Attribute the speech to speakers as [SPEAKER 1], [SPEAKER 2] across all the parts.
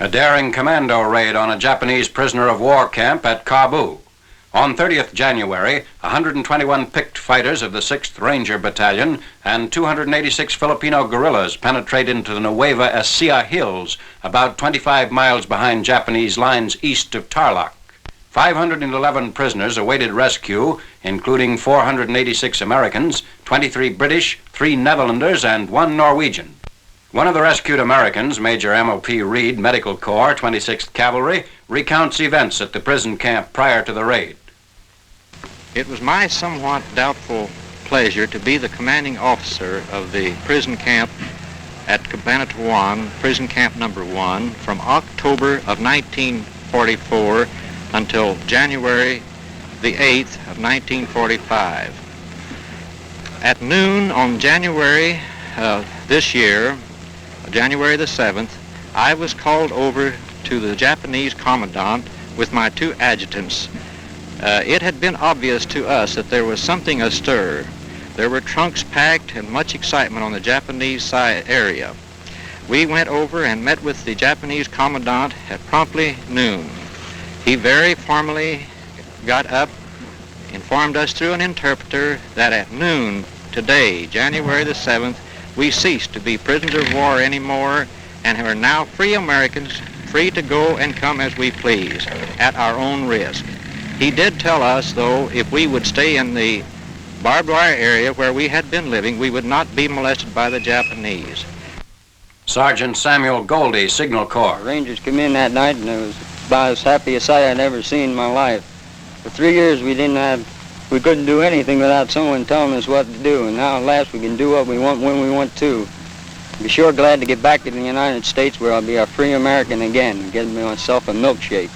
[SPEAKER 1] A daring commando raid on a Japanese prisoner of war camp at Kabul. On 30th January, 121 picked fighters of the 6th Ranger Battalion and 286 Filipino guerrillas penetrated into the Nueva Ecija Hills, about 25 miles behind Japanese lines east of Tarlac. 511 prisoners awaited rescue, including 486 Americans, 23 British, 3 Netherlanders, and 1 Norwegian. One of the rescued Americans, Major M.O.P. Reed, Medical Corps, 26th Cavalry, recounts events at the prison camp prior to the raid.
[SPEAKER 2] It was my somewhat doubtful pleasure to be the commanding officer of the prison camp at Cabanatuan Prison Camp number 1 from October of 1944 until January the 8th of 1945. At noon on January this year, January the 7th, I was called over to the Japanese commandant with my 2 adjutants. It had been obvious to us that there was something astir. There were trunks packed and much excitement on the Japanese side area. We went over and met with the Japanese commandant at promptly noon. He very formally got up, informed us through an interpreter that at noon today, January the 7th, we ceased to be prisoners of war anymore and are now free Americans, free to go and come as we please at our own risk. He did tell us, though, if we would stay in the barbed wire area where we had been living, we would not be molested by the Japanese.
[SPEAKER 1] Sergeant Samuel Goldie, Signal Corps.
[SPEAKER 3] The Rangers came in that night and it was about as happy a sight I'd ever seen in my life. For 3 years we couldn't do anything without someone telling us what to do, and now at last we can do what we want when we want to. Be sure glad to get back to the United States where I'll be a free American again and get myself a milkshake.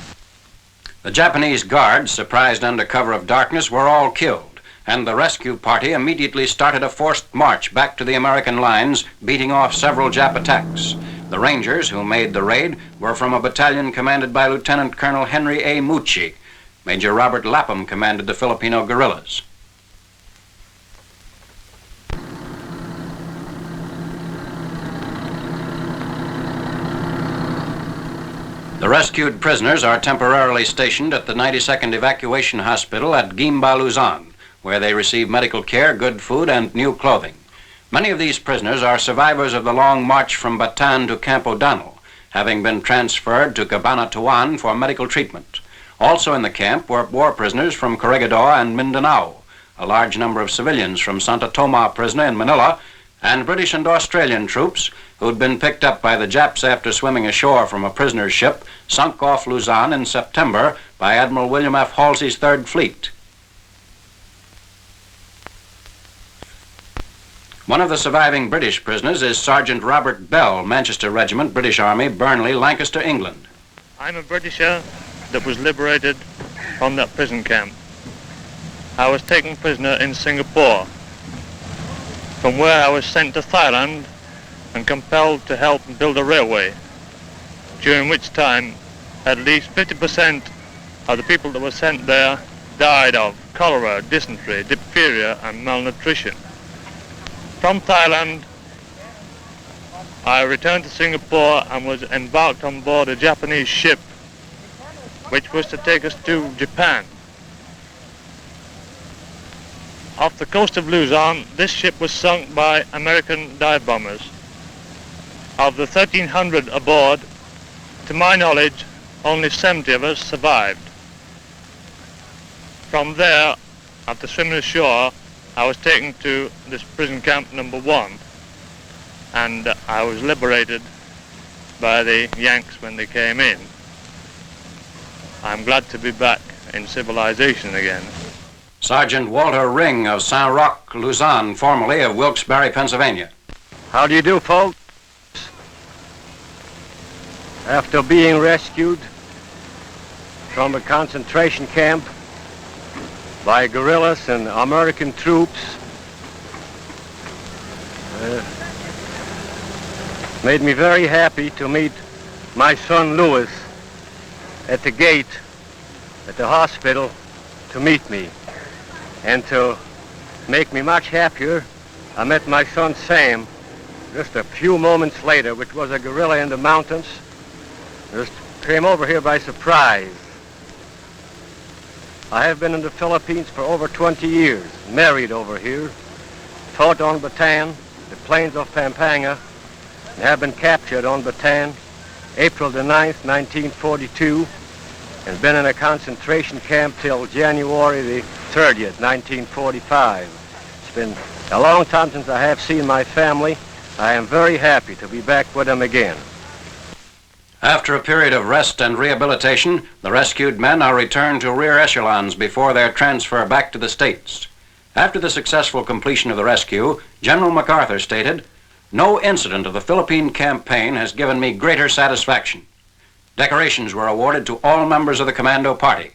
[SPEAKER 1] The Japanese guards, surprised under cover of darkness, were all killed, and the rescue party immediately started a forced march back to the American lines, beating off several Jap attacks. The Rangers who made the raid were from a battalion commanded by Lieutenant Colonel Henry A. Mucci. Major Robert Lapham commanded the Filipino guerrillas. The rescued prisoners are temporarily stationed at the 92nd Evacuation Hospital at Guimba, Luzon, where they receive medical care, good food, and new clothing. Many of these prisoners are survivors of the long march from Bataan to Camp O'Donnell, having been transferred to Cabanatuan for medical treatment. Also in the camp were war prisoners from Corregidor and Mindanao, a large number of civilians from Santa Toma prisoner in Manila, and British and Australian troops who'd been picked up by the Japs after swimming ashore from a prisoner ship sunk off Luzon in September by Admiral William F. Halsey's 3rd Fleet. One of the surviving British prisoners is Sergeant Robert Bell, Manchester Regiment, British Army, Burnley, Lancaster, England.
[SPEAKER 4] I'm a Britisher that was liberated from that prison camp. I was taken prisoner in Singapore, from where I was sent to Thailand and compelled to help build a railway, during which time at least 50% of the people that were sent there died of cholera, dysentery, diphtheria, and malnutrition. From Thailand, I returned to Singapore and was embarked on board a Japanese ship which was to take us to Japan. Off the coast of Luzon, this ship was sunk by American dive bombers. Of the 1,300 aboard, to my knowledge, only 70 of us survived. From there, after swimming ashore, I was taken to this prison camp number 1, and I was liberated by the Yanks when they came in. I'm glad to be back in civilization again.
[SPEAKER 1] Sergeant Walter Ring of Saint Roch, Luzon, formerly of Wilkes-Barre, Pennsylvania.
[SPEAKER 5] How do you do, folks? After being rescued from a concentration camp by guerrillas and American troops, made me very happy to meet my son Louis at the gate at the hospital to meet me. And to make me much happier, I met my son Sam just a few moments later, which was a guerrilla in the mountains Just came over here by surprise. I have been in the Philippines for over 20 years, married over here, taught on Bataan, the plains of Pampanga, and have been captured on Bataan April the 9th, 1942, and been in a concentration camp till January the 30th, 1945. It's been a long time since I have seen my family. I am very happy to be back with them again.
[SPEAKER 1] After a period of rest and rehabilitation, the rescued men are returned to rear echelons before their transfer back to the States. After the successful completion of the rescue, General MacArthur stated, "No incident of the Philippine campaign has given me greater satisfaction." Decorations were awarded to all members of the commando party.